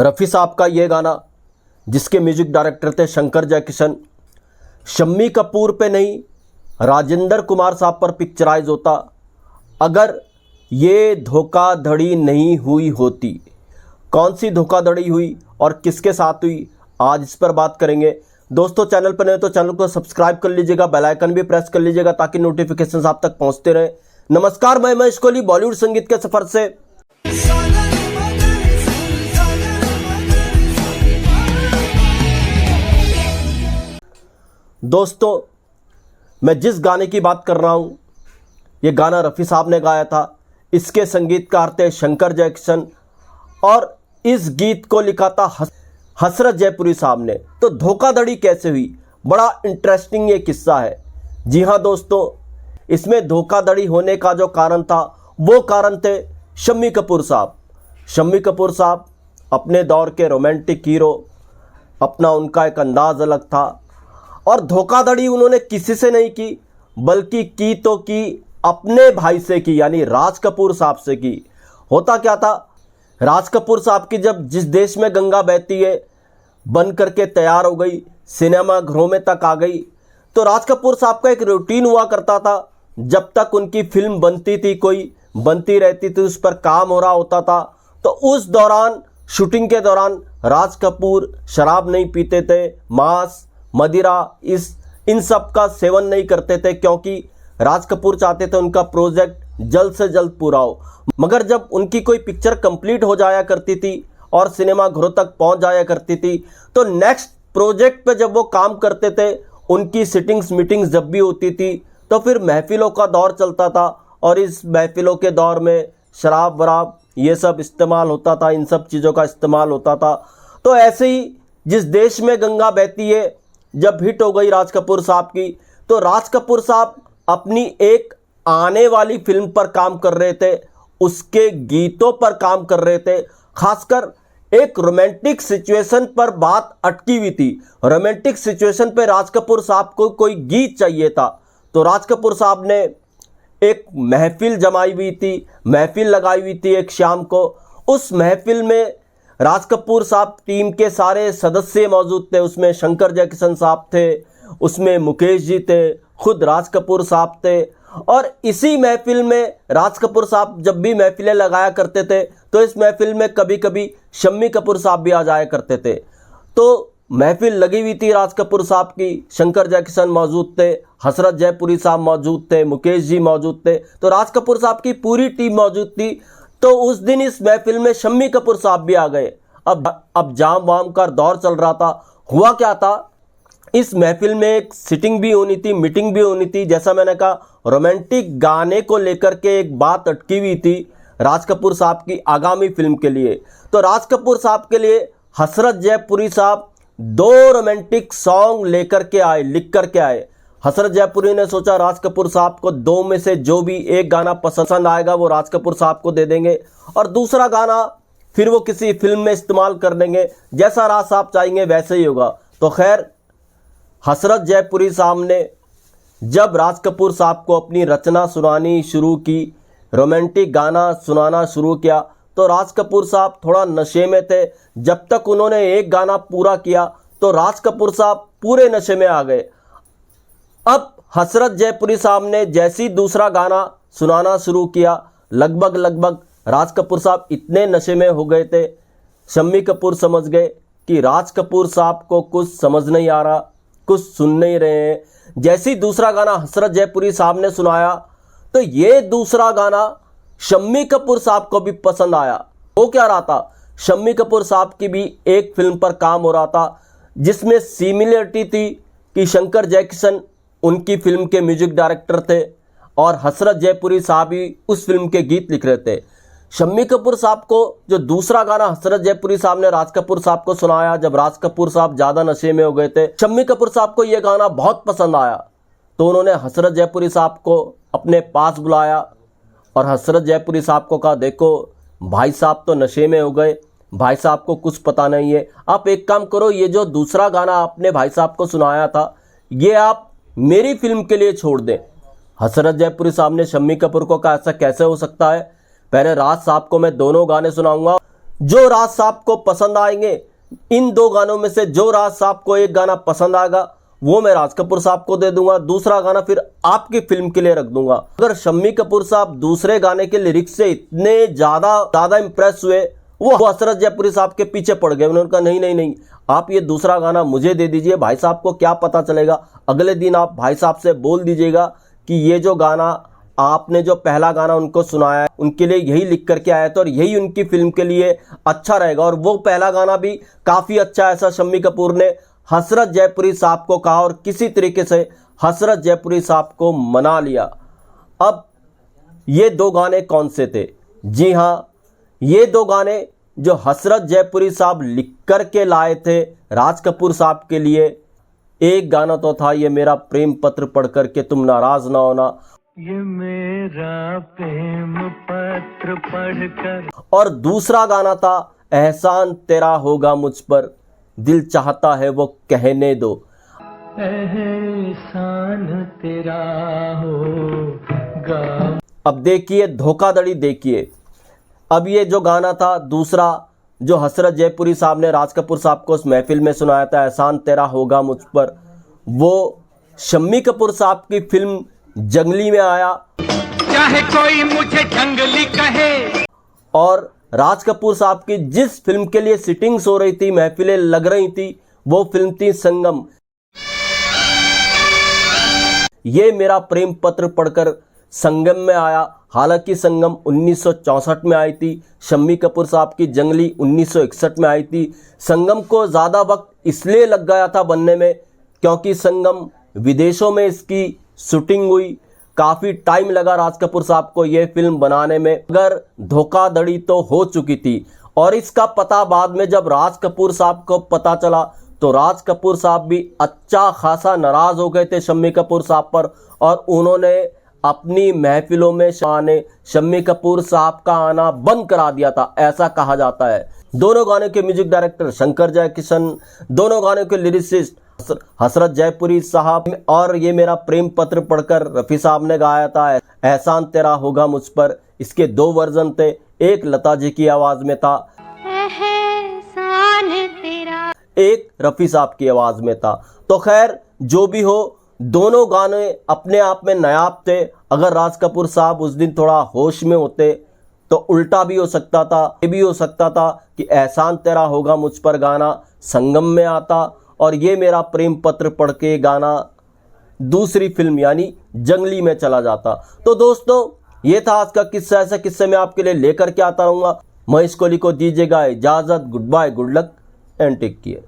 रफ़ी साहब का ये गाना जिसके म्यूजिक डायरेक्टर थे शंकर जयकिशन, शम्मी कपूर पे नहीं राजेंद्र कुमार साहब पर पिक्चराइज होता अगर ये धोखाधड़ी नहीं हुई होती। कौन सी धोखाधड़ी हुई और किसके साथ हुई, आज इस पर बात करेंगे। दोस्तों, चैनल पर नए तो चैनल को सब्सक्राइब कर लीजिएगा, बेल आइकन भी प्रेस कर लीजिएगा ताकि नोटिफिकेशन आप तक पहुंचते रहे। नमस्कार, मैं महेश कोहली बॉलीवुड संगीत के सफर से। दोस्तों, मैं जिस गाने की बात कर रहा हूं, ये गाना रफ़ी साहब ने गाया था। इसके संगीतकार थे शंकर जयकिशन और इस गीत को लिखा था हसरत जयपुरी साहब ने। तो धोखाधड़ी कैसे हुई, बड़ा इंटरेस्टिंग ये किस्सा है। जी हाँ दोस्तों, इसमें धोखाधड़ी होने का जो कारण था वो कारण थे शम्मी कपूर साहब। शम्मी कपूर साहब अपने दौर के रोमांटिक हीरो, अपना उनका एक अंदाज अलग था और धोखाधड़ी उन्होंने किसी से नहीं की, बल्कि की तो की अपने भाई से की, यानी राज कपूर साहब से की। होता क्या था, राज कपूर साहब की जब जिस देश में गंगा बहती है बन करके तैयार हो गई, सिनेमा घरों में तक आ गई, तो राज कपूर साहब का एक रूटीन हुआ करता था। जब तक उनकी फिल्म बनती थी, कोई बनती रहती थी, उस पर काम हो रहा होता था, तो उस दौरान शूटिंग के दौरान राज कपूर शराब नहीं पीते थे, मांस मदिरा इन सब का सेवन नहीं करते थे, क्योंकि राज कपूर चाहते थे उनका प्रोजेक्ट जल्द से जल्द पूरा हो। मगर जब उनकी कोई पिक्चर कंप्लीट हो जाया करती थी और सिनेमा घरों तक पहुंच जाया करती थी, तो नेक्स्ट प्रोजेक्ट पे जब वो काम करते थे, उनकी सिटिंग्स मीटिंग्स जब भी होती थी, तो फिर महफिलों का दौर चलता था और इस महफिलों के दौर में शराब वराब ये सब इस्तेमाल होता था, इन सब चीज़ों का इस्तेमाल होता था। तो ऐसे ही जिस देश में गंगा बहती है जब हिट हो गई राज कपूर साहब की, तो राज कपूर साहब अपनी एक आने वाली फिल्म पर काम कर रहे थे, उसके गीतों पर काम कर रहे थे। खासकर एक रोमांटिक सिचुएशन पर बात अटकी हुई थी। रोमांटिक सिचुएशन पे राज कपूर साहब को कोई गीत चाहिए था, तो राज कपूर साहब ने एक महफिल जमाई हुई थी, महफिल लगाई हुई थी एक शाम को। उस महफिल में राज कपूर साहब टीम के सारे सदस्य मौजूद थे। उसमें शंकर जयकिशन साहब थे, उसमें मुकेश जी थे, खुद राज कपूर साहब थे। और इसी महफिल में राज कपूर साहब जब भी महफिलें लगाया करते थे, तो इस महफिल में कभी कभी शम्मी कपूर साहब भी आ जाया करते थे। तो महफिल लगी हुई थी राज कपूर साहब की, शंकर जयकिशन मौजूद थे, हसरत जयपुरी साहब मौजूद थे, मुकेश जी मौजूद थे, तो राज कपूर साहब की पूरी टीम मौजूद थी। तो उस दिन इस महफिल में शम्मी कपूर साहब भी आ गए। अब जाम वाम का दौर चल रहा था। हुआ क्या था, इस महफिल में एक सिटिंग भी होनी थी, मीटिंग भी होनी थी। जैसा मैंने कहा, रोमांटिक गाने को लेकर के एक बात अटकी हुई थी राज कपूर साहब की आगामी फिल्म के लिए। तो राज कपूर साहब के लिए हसरत जयपुरी साहब 2 रोमांटिक सॉन्ग लेकर के आए, लिख करके आए। हसरत जयपुरी ने सोचा राज कपूर साहब को 2 में से जो भी एक गाना पसंद आएगा वो राज कपूर साहब को दे देंगे और दूसरा गाना फिर वो किसी फिल्म में इस्तेमाल कर देंगे, जैसा राज साहब चाहेंगे वैसे ही होगा। तो खैर, हसरत जयपुरी साहब ने जब राज कपूर साहब को अपनी रचना सुनानी शुरू की, रोमांटिक गाना सुनाना शुरू किया, तो राज कपूर साहब थोड़ा नशे में थे। जब तक उन्होंने एक गाना पूरा किया तो राज कपूर साहब पूरे नशे में आ गए। अब हसरत जयपुरी साहब ने जैसी दूसरा गाना सुनाना शुरू किया, लगभग राज कपूर साहब इतने नशे में हो गए थे, शम्मी कपूर समझ गए कि राज कपूर साहब को कुछ समझ नहीं आ रहा, कुछ सुन नहीं रहे हैं। जैसी दूसरा गाना हसरत जयपुरी साहब ने सुनाया, तो ये दूसरा गाना शम्मी कपूर साहब को भी पसंद आया। वो क्या रहा था, शम्मी कपूर साहब की भी एक फिल्म पर काम हो रहा था जिसमें सिमिलरिटी थी कि शंकर जयकिशन उनकी फिल्म के म्यूजिक डायरेक्टर थे और हसरत जयपुरी साहब ही उस फिल्म के गीत लिख रहे थे। शम्मी कपूर साहब को जो दूसरा गाना हसरत जयपुरी साहब ने राज कपूर साहब को सुनाया, जब राज कपूर साहब ज़्यादा नशे में हो गए थे, शम्मी कपूर साहब को यह गाना बहुत पसंद आया। तो उन्होंने हसरत जयपुरी साहब को अपने पास बुलाया और हसरत जयपुरी साहब को कहा, देखो भाई साहब तो नशे में हो गए, भाई साहब को कुछ पता नहीं है, आप एक काम करो, ये जो दूसरा गाना आपने भाई साहब को सुनाया था ये आप मेरी फिल्म के लिए छोड़ दें। हसरत जयपुरी साहब ने शम्मी कपूर को कहा, ऐसा कैसे हो सकता है, पहले राज साहब को मैं दोनों गाने सुनाऊंगा, जो राज साहब को पसंद आएंगे, इन दो गानों में से जो राज साहब को एक गाना पसंद आएगा वो मैं राज कपूर साहब को दे दूंगा, दूसरा गाना फिर आपकी फिल्म के लिए रख दूंगा। अगर शम्मी कपूर साहब दूसरे गाने के लिरिक्स से इतने ज्यादा इंप्रेस हुए, वो हसरत जयपुरी साहब के पीछे पड़ गए। उन्होंने कहा नहीं, आप ये दूसरा गाना मुझे दे दीजिए। भाई साहब को क्या पता चलेगा, अगले दिन आप भाई साहब से बोल दीजिएगा कि ये जो गाना आपने जो पहला गाना उनको सुनाया है उनके लिए यही लिख करके आया था और यही उनकी फिल्म के लिए अच्छा रहेगा। और वो पहला गाना भी काफी अच्छा, ऐसा शम्मी कपूर ने हसरत जयपुरी साहब को कहा और किसी तरीके से हसरत जयपुरी साहब को मना लिया। अब ये दो गाने कौन से थे? जी हाँ, ये दो गाने जो हसरत जयपुरी साहब लिख कर के लाए थे राज कपूर साहब के लिए। एक गाना तो था ये मेरा प्रेम पत्र पढ़ कर के तुम नाराज ना होना, ये मेरा प्रेम पत्र पढ़कर, और दूसरा गाना था एहसान तेरा होगा मुझ पर, दिल चाहता है वो कहने दो। एहसान तेरा होगा। अब देखिए धोखाधड़ी, देखिए अब ये जो गाना था दूसरा जो हसरत जयपुरी साहब ने राज कपूर साहब को उस महफिल में सुनाया था, एहसान तेरा होगा मुझ पर, वो शम्मी कपूर साहब की फिल्म जंगली में आया। चाहे कोई मुझे जंगली कहे। और राज कपूर साहब की जिस फिल्म के लिए सिटिंग्स हो रही थी, महफिलें लग रही थी, वो फिल्म थी संगम। ये मेरा प्रेम पत्र पढ़कर संगम में आया। हालांकि संगम 1964 में आई थी, शम्मी कपूर साहब की जंगली 1961 में आई थी। संगम को ज़्यादा वक्त इसलिए लग गया था बनने में क्योंकि संगम विदेशों में इसकी शूटिंग हुई, काफ़ी टाइम लगा राज कपूर साहब को ये फिल्म बनाने में। अगर धोखाधड़ी तो हो चुकी थी और इसका पता बाद में जब राज कपूर साहब को पता चला तो राज कपूर साहब भी अच्छा खासा नाराज हो गए थे शम्मी कपूर साहब पर और उन्होंने अपनी महफिलों में शम्मी कपूर साहब का आना बंद करा दिया था, ऐसा कहा जाता है। दोनों गाने के म्यूजिक डायरेक्टर शंकर जयकिशन, दोनों गाने के लिरिसिस्ट हसरत जयपुरी साहब, और ये मेरा प्रेम पत्र पढ़कर रफ़ी साहब ने गाया था। एहसान तेरा होगा मुझ पर, इसके दो वर्जन थे, एक लता जी की आवाज में था, एहसान तेरा, एक रफ़ी साहब की आवाज में था। तो खैर जो भी हो, दोनों गाने अपने आप में नायाब थे। अगर राज कपूर साहब उस दिन थोड़ा होश में होते तो उल्टा भी हो सकता था, ये भी हो सकता था कि एहसान तेरा होगा मुझ पर गाना संगम में आता और ये मेरा प्रेम पत्र पढ़ के गाना दूसरी फिल्म यानी जंगली में चला जाता। तो दोस्तों ये था आज का किस्सा। ऐसा किस्से में आपके लिए लेकर के आता रहूंगा। महेश कोहली को दीजिएगा इजाजत। Goodbye, good luck and take care.